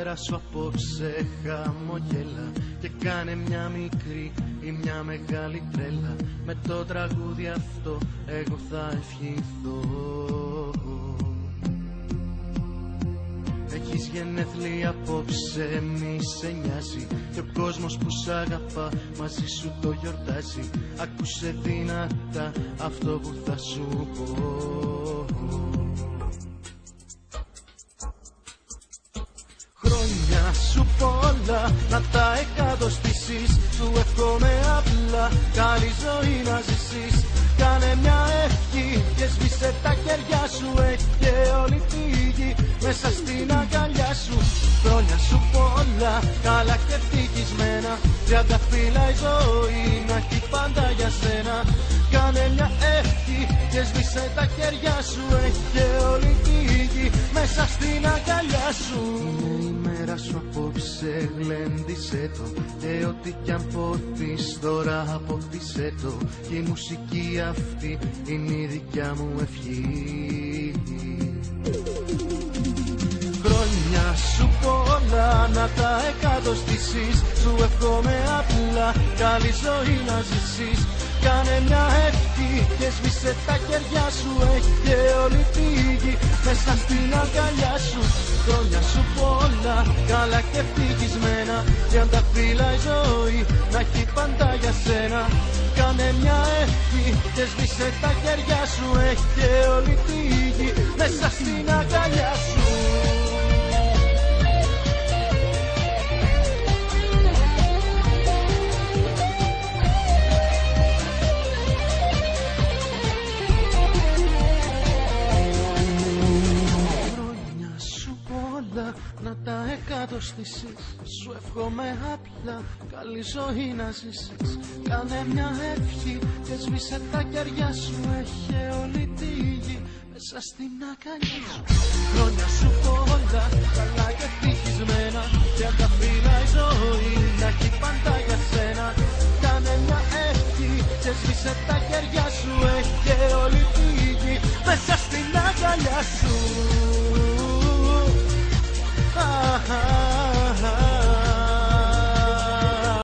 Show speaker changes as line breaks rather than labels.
μέρα σου απόψε χαμογέλα και κάνε μια μικρή ή μια μεγάλη τρέλα. Με το τραγούδι αυτό εγώ θα ευχηθώ. Έχεις γενέθλια απόψε, μη σε νοιάζει, και ο κόσμος που σ' αγαπά μαζί σου το γιορτάζει. Άκουσε δυνατά αυτό που θα σου πω. Χρόνια σου πολλά, να τα εκατοστήσεις, σου εύχομαι απλά καλή ζωή να ζήσεις. Κάνε μια ευχή και σβήσε τα χέρια σου, και όλη τη γη μέσα στην αγκαλιά σου. Χρόνια σου πολλά, καλά και ευτυχισμένα, 30 φύλλα η ζωή να έχει πάντα για σένα. Κάνε μια ευχή και σβήσε τα χέρια σου, και όλη τη γη μέσα στην αγκαλιά σου. Είναι η μέρα σου απόψε, γλέντισε το, και ό,τι κι αν ποτείς τώρα αποκτήσε το. Και η μουσική αυτή είναι η δικιά μου ευχή. Χρόνια σου πολλά, να τα εκατοστήσεις, σου εύχομαι απλά καλή ζωή να ζήσεις. Κάνε μια ευχή και σβήσε τα χέρια σου, και όλη τη γη μέσα στην αγκαλιά σου. Χρόνια σου πολλά, καλά και ευτυχισμένα, 30 φύλλα η ζωή να έχει πάντα για σένα. Κάνε μια ευχή και σβήσε τα χέρια σου, και όλη τη γη μέσα στην αγκαλιά σου. Να τα εκατοστήσεις, σου εύχομαι απλά καλή ζωή να ζήσεις. Κάνε μια ευχή και σβήσε τα χέρια σου, έχει όλη τη γη μέσα στην αγκαλιά σου. Χρόνια σου πολλά, καλά και ευτυχισμένα, 30 φύλλα η ζωή να έχει πάντα για σένα. Κάνε μια ευχή και σβήσε τα χέρια